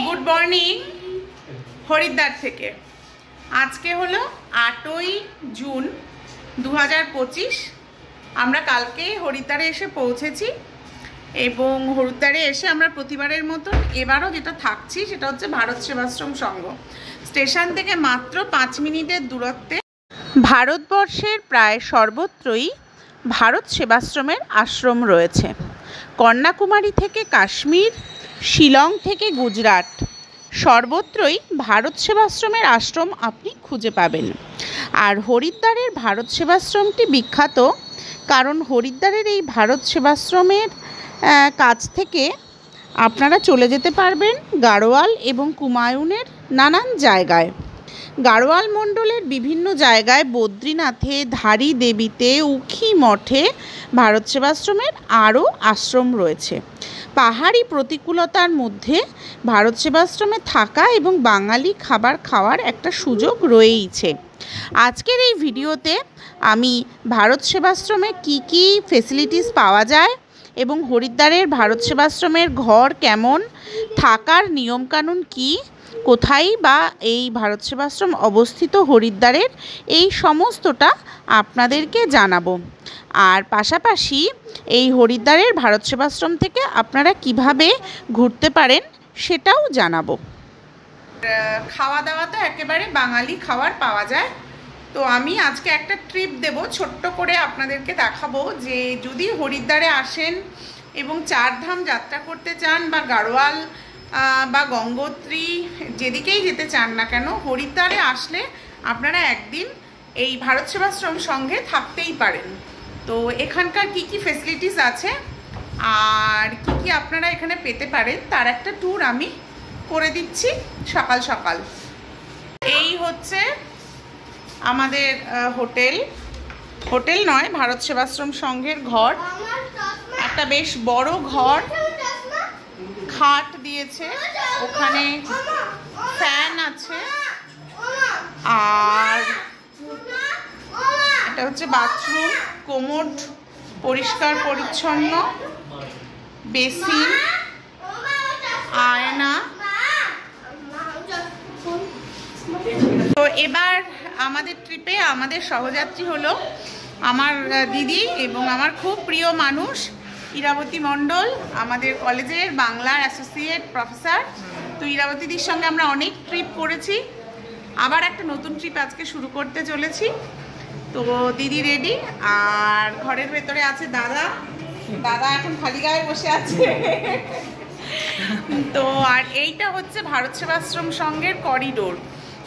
Good morning Haridwar থেকে। আজকে হলো 8ই জুন 2025। আমরা কালকে হরিদ্বারে এসে পৌঁছেছি এবং হরিদ্বারে এসে আমরা প্রতিবারের মতন এবারও যেটা থাকছি সেটা হচ্ছে ভারত সেবাশ্রম সংঘ। স্টেশন থেকে মাত্র 5 মিনিটের দূরত্বে ভারতবর্ষের প্রায় সর্বত্রই ভারত সেবাশ্রমের আশ্রম রয়েছে। কন্যাকুমারী থেকে কাশ্মীর, শিলং থেকে গুজরাট, সর্বত্রই ভারত সেবাশ্রমের আশ্রম আপনি খুঁজে পাবেন। আর হরিদ্বারের ভারত সেবাশ্রমটি বিখ্যাত, কারণ হরিদ্বারের এই ভারত সেবাশ্রমের কাছ থেকে আপনারা চলে যেতে পারবেন গাড়োয়াল এবং কুমায়ুনের নানান জায়গায়। গাড়োয়াল মণ্ডলের বিভিন্ন জায়গায় বদ্রীনাথে, ধারী দেবীতে, উখি মঠে ভারত সেবাশ্রমের আরও আশ্রম রয়েছে। পাহাড়ি প্রতিকূলতার মধ্যে ভারত সেবাশ্রমে থাকা এবং বাঙালি খাবার খাওয়ার একটা সুযোগ রয়েইছে। আজকের এই ভিডিওতে আমি ভারত সেবাশ্রমে কি কি ফেসিলিটিস পাওয়া যায় এবং হরিদ্বারের ভারত সেবাশ্রমের ঘর কেমন, থাকার নিয়মকানুন কি, কোথায় বা এই ভারত সেবাশ্রম অবস্থিত হরিদ্বারের, এই সমস্তটা আপনাদেরকে জানাবো। আর পাশাপাশি এই হরিদ্বারের ভারত সেবাশ্রম থেকে আপনারা কিভাবে ঘুরতে পারেন সেটাও জানাবো। খাওয়া দাওয়া তো একেবারে বাঙালি খাবার পাওয়া যায়। তো আমি আজকে একটা ট্রিপ দেব, ছোট্ট করে আপনাদেরকে দেখাবো যে যদি হরিদ্বারে আসেন এবং চারধাম যাত্রা করতে চান বা গাড়োয়াল বা গঙ্গোত্রী যেদিকেই যেতে চান না কেন, হরিদ্বারে আসলে আপনারা একদিন এই ভারত সেবাশ্রম সঙ্গে থাকতেই পারেন। তো এখানকার কি কি ফেসিলিটিস আছে আর কি কি আপনারা এখানে পেতে পারেন তার একটা ট্যুর আমি করে দিচ্ছি সকাল সকাল। এই হচ্ছে আমাদের হোটেল নয়, ভারত সেবাশ্রম সংঘের ঘর। একটা বেশ বড় ঘর, খাট দিয়েছে, ওখানে ফ্যান আছে, আর এটা হচ্ছে বাথরুম, কোমোড পরিষ্কার পরিচ্ছন্ন, বেসিন, আয়না। তো এবার আমাদের ট্রিপে আমাদের সহযাত্রী হলো আমার দিদি এবং আমার খুব প্রিয় মানুষ ইরাবতী মণ্ডল, আমাদের কলেজের বাংলার অ্যাসোসিয়েট প্রফেসর। তো ইরাবতীদির সঙ্গে আমরা অনেক ট্রিপ করেছি, আবার একটা নতুন ট্রিপ আজকে শুরু করতে চলেছি। তো দিদি রেডি, আর ঘরের ভেতরে আছে দাদা এখন খালি গায়ে বসে আছে। তো আর এইটা হচ্ছে ভারত সেবাশ্রম সংঘের করিডোর,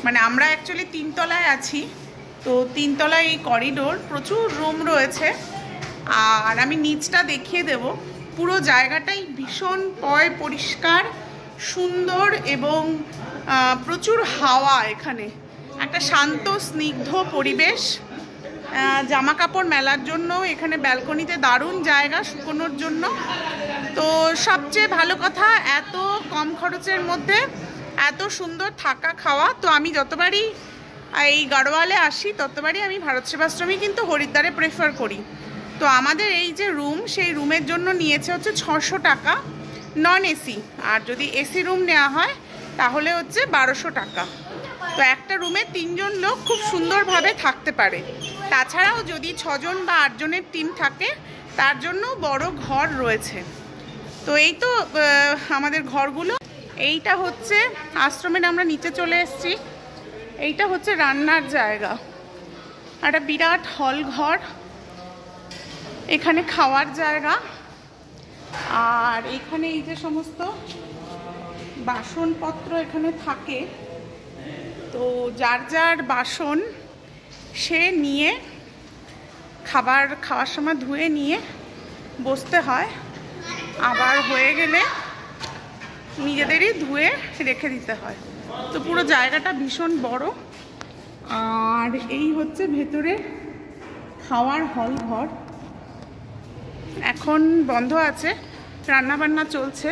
মানে আমরা অ্যাকচুয়ালি 3 তলায় আছি। তো 3 তলায় এই করিডোর, প্রচুর রুম রয়েছে। আর আমি নিচটা দেখিয়ে দেব। পুরো জায়গাটাই ভীষণ পরিষ্কার, সুন্দর এবং প্রচুর হাওয়া। এখানে একটা শান্ত স্নিগ্ধ পরিবেশ। জামা কাপড় মেলার জন্য এখানে ব্যালকনিতে দারুণ জায়গা শুকোনোর জন্য। তো সবচেয়ে ভালো কথা, এত কম খরচের মধ্যে এত সুন্দর থাকা খাওয়া। তো আমি যতবারই এই গাড়োয়ালে আসি ততবারই আমি ভারত সেবাশ্রমই কিন্তু হরিদ্বারে প্রেফার করি। তো আমাদের এই যে রুম, সেই রুমের জন্য নিয়েছে হচ্ছে 600 টাকা নন এসি, আর যদি এসি রুম নেওয়া হয় তাহলে হচ্ছে 1200 টাকা। তো একটা রুমে 3 জন লোক খুব সুন্দরভাবে থাকতে পারে। তাছাড়াও যদি 6 জন বা 8 জনের টিম থাকে তার জন্য বড় ঘর রয়েছে। তো এই তো আমাদের ঘরগুলো। এইটা হচ্ছে আশ্রমের, আমরা নিচে চলে এসেছি। এইটা হচ্ছে রান্নার জায়গা, একটা বিরাট হল ঘর, এখানে খাওয়ার জায়গা। আর এখানে এই যে সমস্ত বাসনপত্র এখানে থাকে, তো যার যার বাসন সে নিয়ে খাওয়ার সময় ধুয়ে নিয়ে বসতে হয়, আবার হয়ে গেলে নিজেদেরই ধুয়ে রেখে দিতে হয়। তো পুরো জায়গাটা ভীষণ বড়। আর এই হচ্ছে ভেতরে খাওয়ার হল ঘর, এখন বন্ধ আছে, রান্নাবান্না চলছে।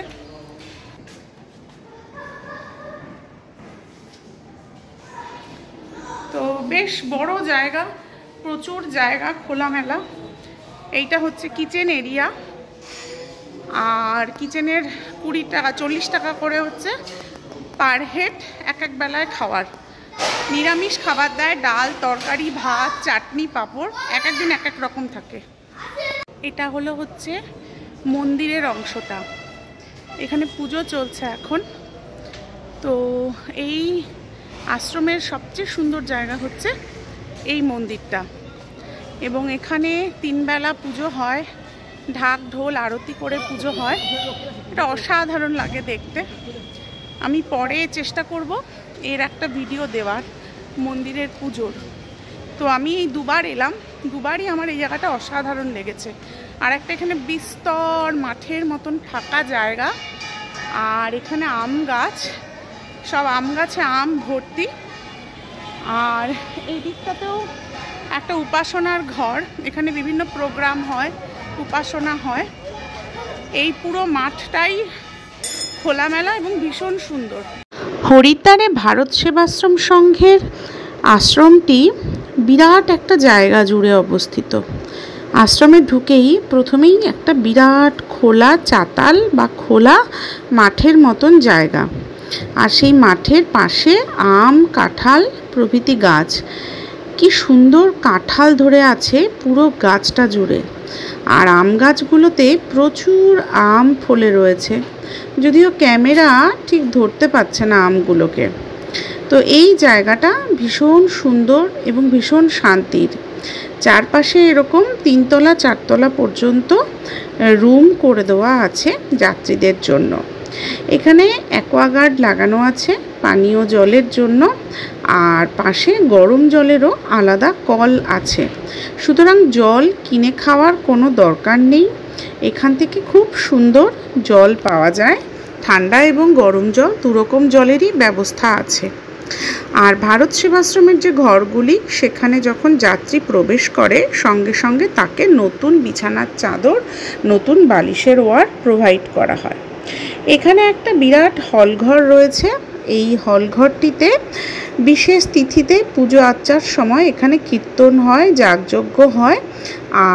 তো বেশ বড় জায়গা, প্রচুর জায়গা, খোলামেলা। এইটা হচ্ছে কিচেন এরিয়া, আর কিচেনের 20 টাকা 40 টাকা করে হচ্ছে পার হেড এক এক বেলায় খাওয়ার। নিরামিষ খাবার দেয়, ডাল, তরকারি, ভাত, চাটনি, পাঁপড়, এক এক দিন এক এক রকম থাকে। এটা হচ্ছে মন্দিরের অংশটা, এখানে পুজো চলছে এখন। তো এই আশ্রমের সবচেয়ে সুন্দর জায়গা হচ্ছে এই মন্দিরটা, এবং এখানে 3 বেলা পুজো হয়, ঢাক ঢোল আরতি করে পুজো হয়। এটা অসাধারণ লাগে দেখতে। আমি পরে চেষ্টা করব এর একটা ভিডিও দেওয়ার মন্দিরের পুজোর। তো আমি এই 2বার এলাম, 2বারই আমার এই জায়গাটা অসাধারণ লেগেছে। আর একটা এখানে বিস্তর মাঠের মতন ফাঁকা জায়গা, আর এখানে আম গাছ, সব আম গাছে আম ভর্তি। আর এই দিকটাতেও একটা উপাসনার ঘর, এখানে বিভিন্ন প্রোগ্রাম হয়, উপাসনা হয়। এই পুরো মাঠটাই খোলামেলা এবং ভীষণ সুন্দর। হরিদ্বারে ভারত সেবাশ্রম সংঘের আশ্রমটি বিরাট একটা জায়গা জুড়ে অবস্থিত। আশ্রমে ঢুকেই প্রথমেই একটা বিরাট খোলা চাতাল বা খোলা মাঠের মতন জায়গা, আর সেই মাঠের পাশে আম, কাঁঠাল প্রভৃতি গাছ। কি সুন্দর কাঁঠাল ধরে আছে পুরো গাছটা জুড়ে, আর আম গাছগুলোতে প্রচুর আম ফলে রয়েছে, যদিও ক্যামেরা ঠিক ধরতে পারছে না আমগুলোকে। তো এই জায়গাটা ভীষণ সুন্দর এবং ভীষণ শান্তির। চারপাশে এরকম 3 তলা 4 তলা পর্যন্ত রুম করে দেওয়া আছে যাত্রীদের জন্য। এখানে অ্যাকোয়াগার্ড লাগানো আছে পানীয় জলের জন্য, আর পাশে গরম জলেরও আলাদা কল আছে। সুতরাং জল কিনে খাওয়ার কোনো দরকার নেই, এখান থেকে খুব সুন্দর জল পাওয়া যায়। ঠান্ডা এবং গরম জল দুরকম জলেরই ব্যবস্থা আছে। আর ভারত সেবাশ্রমের যে ঘরগুলি, সেখানে যখন যাত্রী প্রবেশ করে সঙ্গে সঙ্গে তাকে নতুন বিছানার চাদর, নতুন বালিশের ওয়ার প্রোভাইড করা হয়। এখানে একটা বিরাট হলঘর রয়েছে। এই হলঘরটিতে বিশেষ তিথিতে পুজো আর্চার সময় এখানে কীর্তন হয়, যাগযজ্ঞ হয়,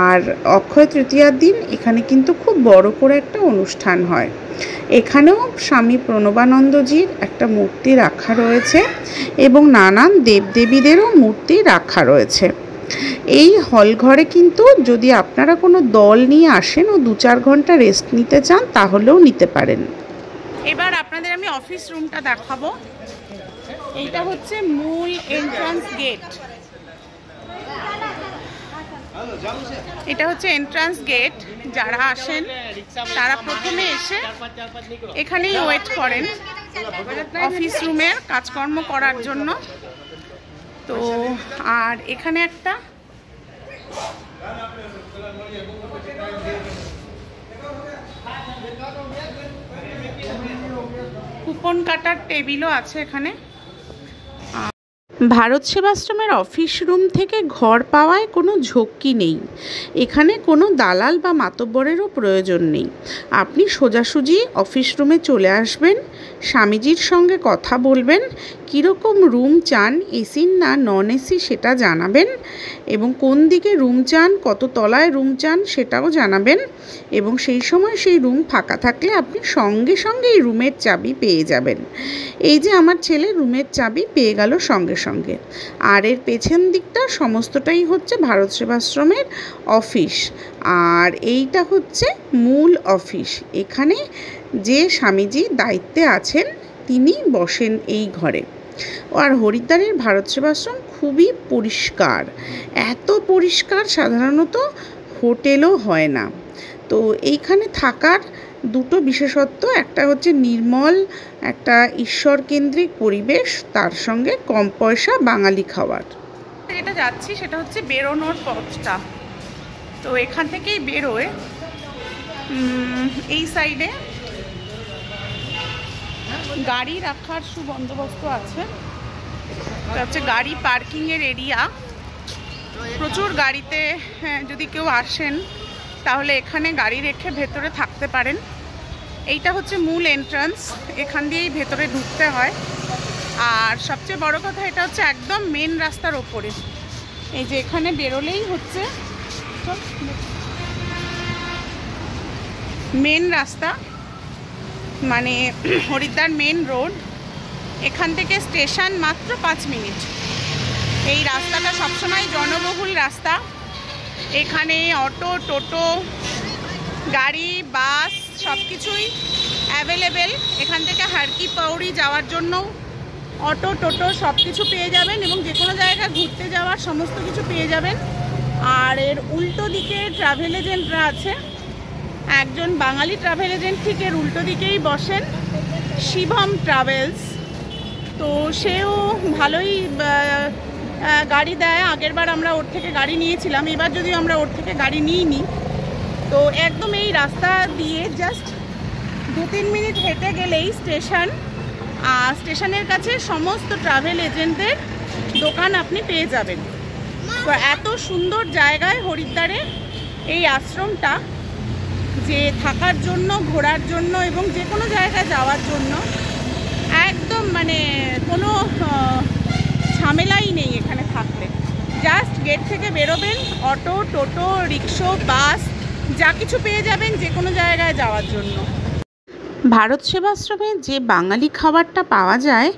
আর অক্ষয় তৃতীয়ার দিন এখানে কিন্তু খুব বড় করে একটা অনুষ্ঠান হয়। এখানেও স্বামী প্রণবানন্দজির একটা মূর্তি রাখা রয়েছে এবং নানান দেবদেবীদেরও মূর্তি রাখা রয়েছে। এই হলঘরে কিন্তু যদি আপনারা কোনো দল নিয়ে আসেন ও 2-4 ঘন্টা রেস্ট নিতে চান তাহলেও নিতে পারেন। এবার আপনাদের আমি অফিস রুমটা দেখাবো। এইটা হচ্ছে মূল এন্ট্রান্স গেট। এটা হচ্ছে এন্ট্রান্স গেট। যারা আসেন তারা প্রথমে এসে এখানেই ওয়েট করেন অফিস রুমের কাজকর্ম করার জন্য। তো আর এখানে একটা কুপন কাটার টেবিলও আছে এখানে। ভারত সেবাশ্রমের অফিস রুম থেকে ঘর পাওয়ায় কোনো ঝক্কি নেই। এখানে কোনো দালাল বা মাতব্বরেরও প্রয়োজন নেই। আপনি সোজাসুজি অফিস রুমে চলে আসবেন, স্বামীজির সঙ্গে কথা বলবেন, কীরকম রুম চান, এসি না নন এসি সেটা জানাবেন, এবং কোন দিকে রুম চান, কত তলায় রুম চান সেটাও জানাবেন, এবং সেই সময় সেই রুম ফাঁকা থাকলে আপনি সঙ্গে সঙ্গে এই রুমের চাবি পেয়ে যাবেন। এই যে আমার ছেলে রুমের চাবি পেয়ে গেল সঙ্গে সঙ্গে। আর এর পেছন দিকটা সমস্তটাই হচ্ছে ভারত সেবাশ্রমের অফিস, আর এইটা হচ্ছে মূল অফিস। এখানে যে স্বামীজি দায়িত্বে আছেন তিনি বসেন এই ঘরে। আর হরিদ্বারের ভারত সেবাশ্রম খুবই পরিষ্কার, এত পরিষ্কার সাধারণত হোটেলও হয় না। তো এইখানে থাকার দুটো বিশেষত্ব, একটা হচ্ছে নির্মল একটা ঈশ্বরকেন্দ্রিক পরিবেশ, তার সঙ্গে কম পয়সা বাঙালি খাবার। যেটা যাচ্ছি সেটা হচ্ছে বেরোনোর পথটা। তো এখান থেকেই বেরোয় এই সাইডে গাড়ি রাখার সুবন্দোবস্ত আছে। এটা হচ্ছে গাড়ি পার্কিংয়ের এরিয়া। প্রচুর গাড়িতে যদি কেউ আসেন তাহলে এখানে গাড়ি রেখে ভেতরে থাকতে পারেন। এইটা হচ্ছে মূল এন্ট্রান্স, এখান দিয়েই ভেতরে ঢুকতে হয়। আর সবচেয়ে বড় কথা, এটা হচ্ছে একদম মেন রাস্তার ওপরে। এই যে এখানে বেরোলেই হচ্ছে মেন রাস্তা, মানে হরিদ্বার মেন রোড। এখান থেকে স্টেশন মাত্র 5 মিনিট। এই রাস্তাটা সবসময় জনবহুল রাস্তা। এখানে অটো, টোটো, গাড়ি, বাস সব কিছুই অ্যাভেলেবেল। এখান থেকে হারকি পাউরি যাওয়ার জন্য অটো, টোটো সব কিছু পেয়ে যাবেন এবং যে কোনো জায়গায় ঘুরতে যাওয়ার সমস্ত কিছু পেয়ে যাবেন। আর এর উল্টো দিকে ট্রাভেল এজেন্টরা আছে। একজন বাঙালি ট্রাভেল এজেন্ট ঠিক এর উল্টো দিকেই বসেন, শিবম ট্রাভেলস। তো সেও ভালোই গাড়ি দেয়। আগেরবার আমরা ওর থেকে গাড়ি নিয়েছিলাম, এবার যদিও আমরা ওর থেকে গাড়ি নিইনি। তো একদম এই রাস্তা দিয়ে জাস্ট 2-3 মিনিট হেঁটে গেলেই স্টেশন। স্টেশনের কাছে সমস্ত ট্রাভেল এজেন্টদের দোকান আপনি পেয়ে যাবেন। তো এত সুন্দর জায়গায় হরিদ্বারে এই আশ্রমটা, যে থাকার জন্য, ঘোরার জন্য এবং যে কোনো জায়গায় যাওয়ার জন্য একদম মানে কোনো ঝামেলাই নেই এখানে থাকলে। জাস্ট গেট থেকে বেরোবেন, অটো, টোটো, রিক্সা, বাস যা কিছু পেয়ে যাবেন যে কোনো জায়গায় যাওয়ার জন্য। ভারত সেবাশ্রমে যে বাঙালি খাবারটা পাওয়া যায়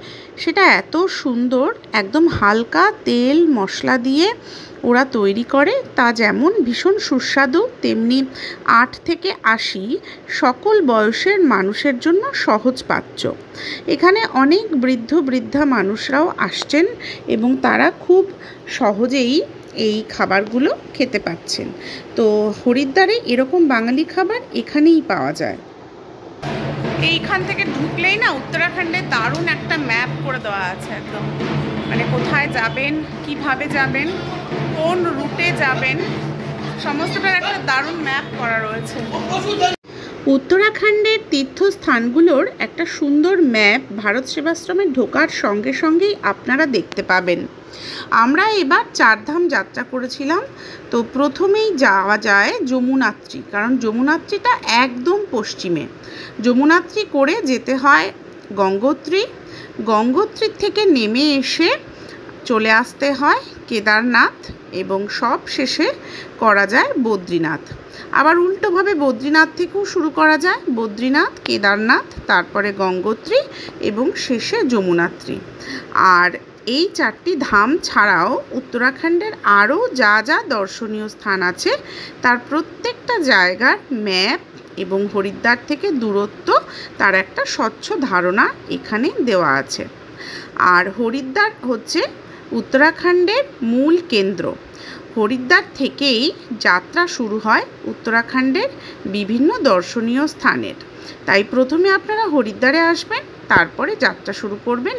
সেটা এত সুন্দর, একদম হালকা তেল মশলা দিয়ে ওরা তৈরি করে। তা যেমন ভীষণ সুস্বাদু, তেমনি 8 থেকে 80 সকল বয়সের মানুষের জন্য সহজপাচ্য। এখানে অনেক বৃদ্ধ বৃদ্ধা মানুষরাও আসছেন এবং তারা খুব সহজেই এই খাবারগুলো খেতে পাচ্ছেন। তো হরিদ্বারে এরকম বাঙালি খাবার এখানেই পাওয়া যায়। এইখান থেকে ঢুকলেই না উত্তরাখণ্ডের দারুণ একটা ম্যাপ করে দেওয়া আছে একদম, মানে কোথায় যাবেন, কিভাবে যাবেন, কোন রুটে যাবেন, সমস্তটার একটা দারুণ ম্যাপ করা রয়েছে। উত্তরাখণ্ডের তীর্থস্থানগুলোর একটা সুন্দর ম্যাপ ভারত সেবাশ্রমে ঢোকার সঙ্গে সঙ্গেই আপনারা দেখতে পাবেন। আমরা এবার 4 ধাম যাত্রা করেছিলাম। তো প্রথমেই যাওয়া যায় যমুনাত্রী, কারণ যমুনাত্রীটা একদম পশ্চিমে। যমুনাত্রী করে যেতে হয় গঙ্গোত্রী। গঙ্গোত্রী থেকে নেমে এসে চলে আসতে হয় কেদারনাথ এবং সব শেষে করা যায় বদ্রীনাথ। আবার উল্টোভাবে বদ্রীনাথ থেকেও শুরু করা যায়, বদ্রীনাথ, কেদারনাথ, তারপরে গঙ্গোত্রী এবং শেষে যমুনাত্রী। আর এই 4টি ধাম ছাড়াও উত্তরাখণ্ডের আরও যা যা দর্শনীয় স্থান আছে তার প্রত্যেকটা জায়গার ম্যাপ এবং হরিদ্বার থেকে দূরত্ব তার একটা স্বচ্ছ ধারণা এখানে দেওয়া আছে। আর হরিদ্বার হচ্ছে উত্তরাখণ্ডের মূল কেন্দ্র। হরিদ্বার থেকেই যাত্রা শুরু হয় উত্তরাখণ্ডের বিভিন্ন দর্শনীয় স্থানের। তাই প্রথমে আপনারা হরিদ্বারে আসবেন, তারপরে যাত্রা শুরু করবেন